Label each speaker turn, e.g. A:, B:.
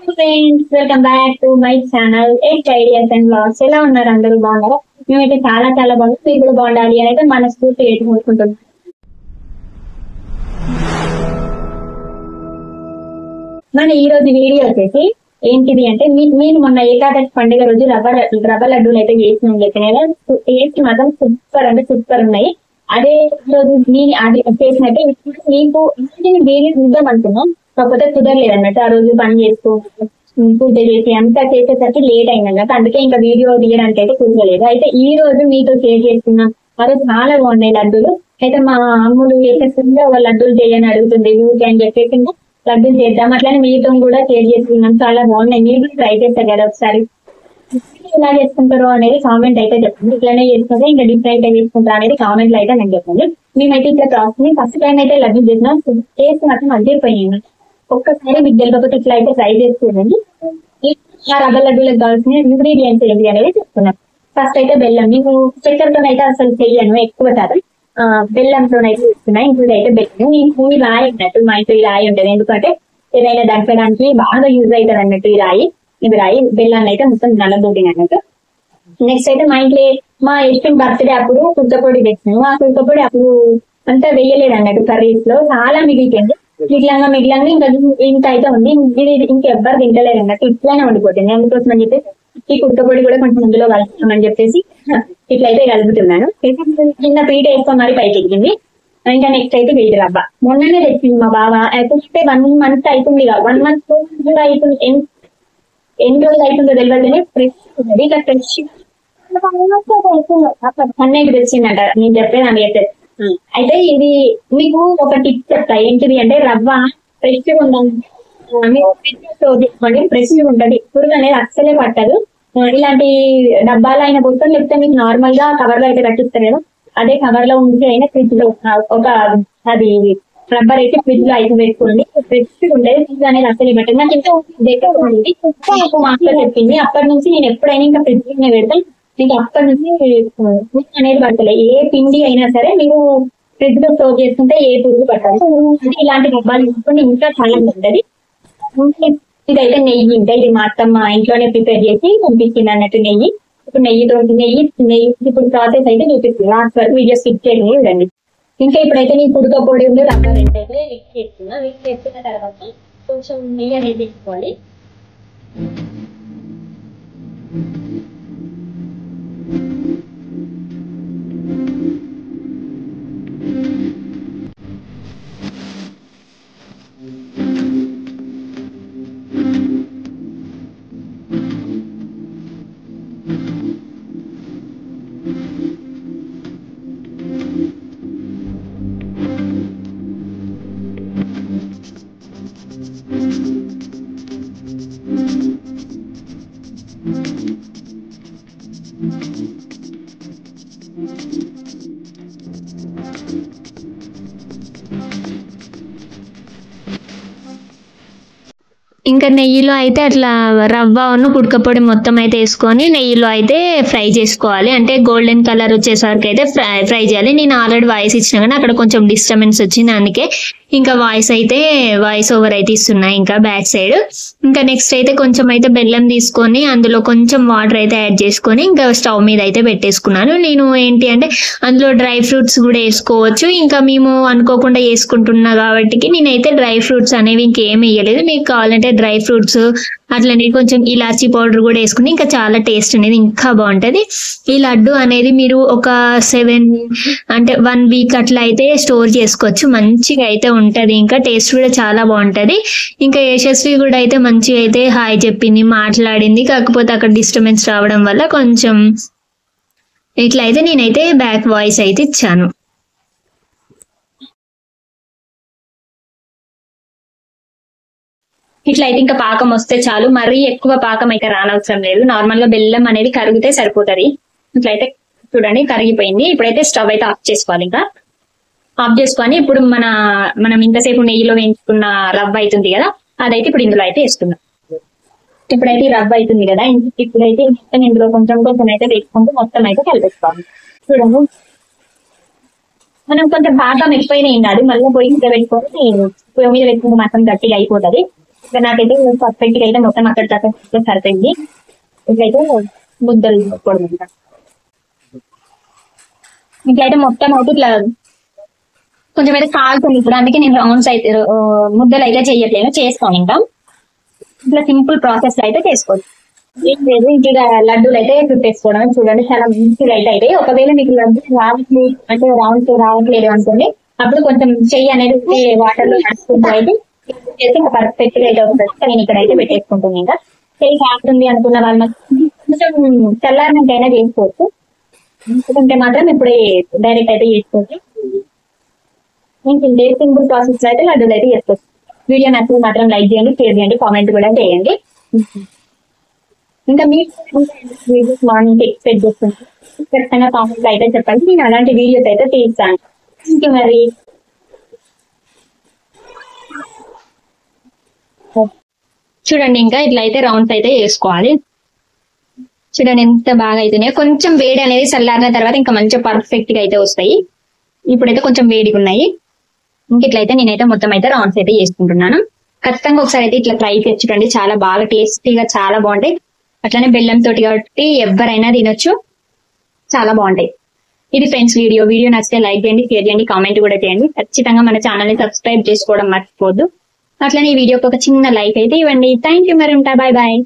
A: Friends, welcome back to my channel eight ideas and blogs. ఎలా ఉన్నారు? అందరూ బాగున్నారా? మేమైతే చాలా చాలా బాగుంది. మీరు కూడా బాగుండాలి అని అయితే మనస్ఫూర్తి కోరుకుంటున్నాం. మన ఈ రోజు వీడియో వచ్చేసి ఏంటిది అంటే మీరు మొన్న ఏకాదశి పండుగ రోజు రవ్వ లడ్డూలు అయితే చేసినాం చెప్పిన టేస్ట్ మాత్రం సూపర్ అంటే సూపర్ ఉన్నాయి. అదే రోజు నేను అది చేసినట్టే మీకు వేరే చూద్దాం అనుకున్నాం, కాకపోతే కుదరలేదు అన్నట్టు. ఆ రోజు పని చేస్తూ పూజ చేసి అంతా చేసేసరికి లేట్ అయింది అన్నట్టు. అందుకే ఇంకా వీడియో తీయడానికి అయితే కుదరలేదు. అయితే ఈ రోజు మీతో షేర్ చేస్తున్నాం. అది చాలా బాగున్నాయి లడ్డూలు. అయితే మా అమ్ముడు చేసేస్తుంటే ఒక లడ్డూలు చేయని అడుగుతుంది ఊరికే అని చెప్పేసి లడ్డూలు చేద్దాం. అట్లానే మీతో కూడా షేర్ చేస్తున్నాం. చాలా బాగున్నాయి. మీరు కూడా ట్రై చేస్తారు కదా ఒకసారి. ఎలా చేసుకుంటారో అనేది కామెంట్ అయితే చెప్పండి. ఇట్లానే చేసుకుంటే ఇంకా డిఫరెంట్ గా చేసుకుంటారు అనేది కామెంట్ లో అయితే నేను చెప్పండి. మేమైతే ఇట్లా ప్రాసెస్ ఫస్ట్ టైం అయితే లడ్డూ చేసినాం. టేస్ట్ మాత్రం అదిరిపోయింది. ఒక్కసారి మీకు తెలియకపోతే ఇట్లా అయితే ట్రై చేస్తుందండి. ఆ రవ్వ లడ్డూలకు కావాల్సిన ఇంగ్రీడియంట్స్ ఏంటి అనేది చెప్తున్నాం. ఫస్ట్ అయితే బెల్లం. మీకు చక్కెరతో అయితే అసలు చెయ్యను, ఎక్కువ శాతం బెల్లంతో అయితే ఇస్తున్నాయి. ఇంట్లో అయితే బెల్లం నేను ఈ రాయి అన్నట్టు మా ఇంట్లో ఈ రాయి ఉంటుంది. ఎందుకంటే ఏదైనా దంచడానికి బాగా యూజ్ అవుతుంది అన్నట్టు ఈ రాయి. ఇది రాయి బెల్లాన్ని అయితే మొత్తం నల్లబోటింగ్ అన్నట్టు. నెక్స్ట్ అయితే మా ఇంట్లో మా ఎస్టిన్ బర్త్డే అప్పుడు కుక్కపొడి తెచ్చినాము. ఆ కుక్కపొడి అప్పుడు అంతా వేయలేదు అన్నట్టు. కర్రీస్ లో చాలా మిగిలిపోయింది. మిగిలంగా ఇంకా ఇంత అయితే ఉంది. ఇది ఇంకెవ్వరు తింటలేరు అన్నట్టు. ఇట్లానే ఉండిపోతుంది. అందుకోసం అని చెప్పేసి ఈ కుక్కపొడి కూడా కొంచెం ఇందులో కలుపుతామని చెప్పేసి ఇట్లయితే కలుపుతున్నాను. చిన్న పీట వేసుకొని మరి పైకి ఎక్కింది. ఇంకా నెక్స్ట్ అయితే వీటి రవ్వ మొన్ననే తెచ్చింది మా బావ. అయితే 1 month అవుతుంది. 1 month కూడా అవుతుంది. ఎన్ని రోజులు అవుతుందో తెలియదు. ఫ్రెష్ ఉంటుంది. ఇట్లా ఫ్రెష్ అన్నయ్యకి తెచ్చిందంట. నేను చెప్పేదాన్ని అయితే అయితే ఇది మీకు ఒక టిప్ చెప్తా. ఏంటిది అంటే రవ్వ ఫ్రెష్ గా ఉండాలి. ఫ్రెష్ గా ఉంటది. పురుగు అనేది అస్సలే పట్టదు. ఇలాంటి డబ్బాలు అయిన పోతాం, లేకపోతే మీకు నార్మల్ గా కవర్ లో అయితే కట్టిస్తారు కదా, అదే కవర్ లో ఉంచి అయినా ఫ్రిడ్జ్ లో ఒక అది రబ్బర్ అయితే ఫ్రిడ్జ్ లో అయితే పెట్టుకోండి. ఫ్రెష్ ఉండేది. ఫ్రిడ్జ్ అనేది అసలు పెట్టండి. నాకు ఇంకా మాటలో చెప్పింది. అప్పటి నుంచి నేను ఎప్పుడైనా ఇంకా ఫ్రిడ్జ్ లోనే పెడతాను. ఇంకా అప్పటి నుంచి అనేది పడతలే. ఏ పిండి అయినా సరే మీరు ఫ్రిడ్జ్ లో స్టోర్ చేసుకుంటే ఏ పురుగు పట్టాలి. ఇలాంటి డబ్బాలు తీసుకుంటే ఇంకా చాలా ఉంటది. ఇదైతే నెయ్యి. ఇంకా ఇది మా అత్తమ్మ ఇంట్లోనే ప్రిపేర్ చేసి పంపించింది అన్నట్టు నెయ్యి. ఇప్పుడు నెయ్యి ఇప్పుడు ప్రాసెస్ అయితే చూపిస్తుంది. లాస్ట్ వరకు వీడియో స్కిప్ చేయడం చూడండి. ఇంకా ఇప్పుడైతే నేను పుడక పొడి ఉంది రవ్వ రెండు అయితే మిక్స్ చేస్తున్నా. మిక్స్ చేసుకున్న తర్వాత కొంచెం నెయ్యి అనేది తీసుకోవాలి.
B: ఇంకా నెయ్యిలో అయితే అట్లా రవ్వను పుడకపొడి మొత్తం అయితే వేసుకొని నెయ్యిలో అయితే ఫ్రై చేసుకోవాలి. అంటే గోల్డెన్ కలర్ వచ్చేసరికి అయితే ఫ్రై చేయాలి. నేను ఆల్రెడీ వాయిస్ ఇచ్చిన కానీ అక్కడ కొంచెం డిస్టర్బెన్స్ వచ్చింది. అందుకే ఇంకా వాయిస్ ఓవర్ అయితే ఇస్తున్నా ఇంకా బ్యాక్ సైడ్. ఇంకా నెక్స్ట్ అయితే కొంచెం అయితే బెల్లం తీసుకొని అందులో కొంచెం వాటర్ అయితే యాడ్ చేసుకొని ఇంకా స్టవ్ మీద అయితే పెట్టేసుకున్నాను. నేను ఏంటి అంటే అందులో డ్రై ఫ్రూట్స్ కూడా వేసుకోవచ్చు. ఇంకా మేము అనుకోకుండా వేసుకుంటున్నా కాబట్టి నేనైతే డ్రై ఫ్రూట్స్ అనేవి ఇంకేం వేయలేదు. మీకు కావాలంటే డ్రై ఫ్రూట్స్ అట్లనే కొంచెం ఇలాచీ పౌడర్ కూడా వేసుకుని ఇంకా చాలా టేస్ట్ అనేది ఇంకా బాగుంటది. ఈ లడ్డు అనేది మీరు ఒక 1 వీక్ అట్లా అయితే స్టోర్ చేసుకోవచ్చు. మంచిగా అయితే ఉంటది. ఇంకా టేస్ట్ కూడా చాలా బాగుంటది. ఇంకా యశస్వి కూడా అయితే మంచిగా అయితే హాయ్ చెప్పింది, మాట్లాడింది. కాకపోతే అక్కడ డిస్టర్బెన్స్ రావడం వల్ల కొంచెం ఇట్లా అయితే నేనైతే బ్యాక్ వాయిస్ అయితే ఇచ్చాను.
A: ఇట్లా అయితే ఇంకా పాకం వస్తే చాలు. మరీ ఎక్కువ పాకం అయితే రానవసరం లేదు. నార్మల్ గా బెల్లం అనేది కరిగితే సరిపోతుంది. ఇట్లయితే చూడండి కరిగిపోయింది. ఇప్పుడైతే స్టవ్ అయితే ఆఫ్ చేసుకోవాలి. ఇంకా ఆఫ్ చేసుకొని ఇప్పుడు మనం ఇంతసేపు నెయ్యిలో వేయించుకున్న రవ్వ అవుతుంది కదా, అదైతే ఇప్పుడు ఇందులో అయితే వేస్తున్నాం. ఇప్పుడైతే రవ్వ అవుతుంది కదా, ఇప్పుడైతే ఇందులో కొంచెం అయితే వేసుకుంటూ మొత్తం అయితే కలిపేసుకోవాలి. చూడండి మనం కొంచెం పాకం ఎక్కువైనా ఏం కాదు. మళ్ళీ పొయ్యి మీద పెట్టుకొని పొయ్యి మీద పెట్టుకుంటే మాత్రం గట్టిగా అయిపోతుంది. ఇంకా నాకైతే పర్ఫెక్ట్ గా అయితే మొత్తం అక్కడ దాకా సరిపోయింది. ఇట్లయితే ముద్దలు పొడి ఇట్లయితే మొత్తం అయితే ఇట్లా కొంచెం అయితే కాలుతుంది ఇప్పుడు, అందుకే నేను రౌండ్స్ అయితే ముద్దలు అయితే చెయ్యట్లేదు, చేసుకోను. ఇంకా ఇట్లా సింపుల్ ప్రాసెస్ అయితే చేసుకోవచ్చు. ఇంకా లడ్డూలు అయితే చుట్టేసుకోవడం చూడండి, చాలా మంచిగా అయితే అవుతాయి. ఒకవేళ మీకు లడ్డు రావట్లేదు అంటే రావట్లేదు అనుకోండి, అప్పుడు కొంచెం చెయ్యి అనేది వాటర్ లో నడుచుకుంటూ అయితే ఇంకా పర్ఫెక్ట్ గా అయితే అవుతుంది. నేను ఇక్కడ అయితే పెట్టేసుకుంటుంది. ఇంకా చెయ్యి కాస్తుంది అనుకున్న వాళ్ళు కొంచెం చల్లారినట్టయినా చేసుకోవచ్చు, ఎందుకంటే మాత్రం ఇప్పుడే డైరెక్ట్ అయితే చేసుకోవచ్చు. నేను సింపుల్ ప్రాసెస్ లో అయితే లడ్డూలు అయితే చేసుకోవచ్చు. వీడియో నచ్చితే మాత్రం లైక్ చేయండి, షేర్ చేయండి, కామెంట్ కూడా చేయండి. ఇంకా మీకు మార్నింగ్ ఎక్స్పెక్ట్ చేస్తుంది ఖచ్చితంగా కామెంట్ అయితే చెప్పండి, నేను అలాంటి వీడియోస్ అయితే తీస్తాను. ఇంకా మరి చూడండి, ఇంకా ఇట్లా అయితే రౌండ్స్ అయితే వేసుకోవాలి. చూడండి ఎంత బాగా అవుతున్నాయి. కొంచెం వేడి అనేది చల్లారిన తర్వాత ఇంకా మంచిగా పర్ఫెక్ట్ గా అయితే వస్తాయి. ఇప్పుడైతే కొంచెం వేడిగా ఉన్నాయి. ఇంక ఇట్లయితే నేనైతే మొత్తం అయితే రౌండ్స్ అయితే చేసుకుంటున్నాను. ఖచ్చితంగా ఒకసారి అయితే ఇట్లా ట్రై చేసి చూడండి, చాలా బాగా టేస్టీగా చాలా బాగుంటాయి. అట్లానే బెల్లం తోటి కాబట్టి ఎవరైనా తినొచ్చు, చాలా బాగుంటాయి. ఇది ఫ్రెండ్స్ వీడియో నచ్చితే లైక్ చేయండి, షేర్ చేయండి, కామెంట్ కూడా చేయండి. ఖచ్చితంగా మన ఛానల్ ని సబ్స్క్రైబ్ చేసుకోవడం మర్చిపోద్దు. అట్లనే ఈ వీడియోకి ఒక చిన్న లైక్ అయితే ఇవ్వండి. థ్యాంక్ యూ, మరి ఉంటా, బాయ్ బాయ్.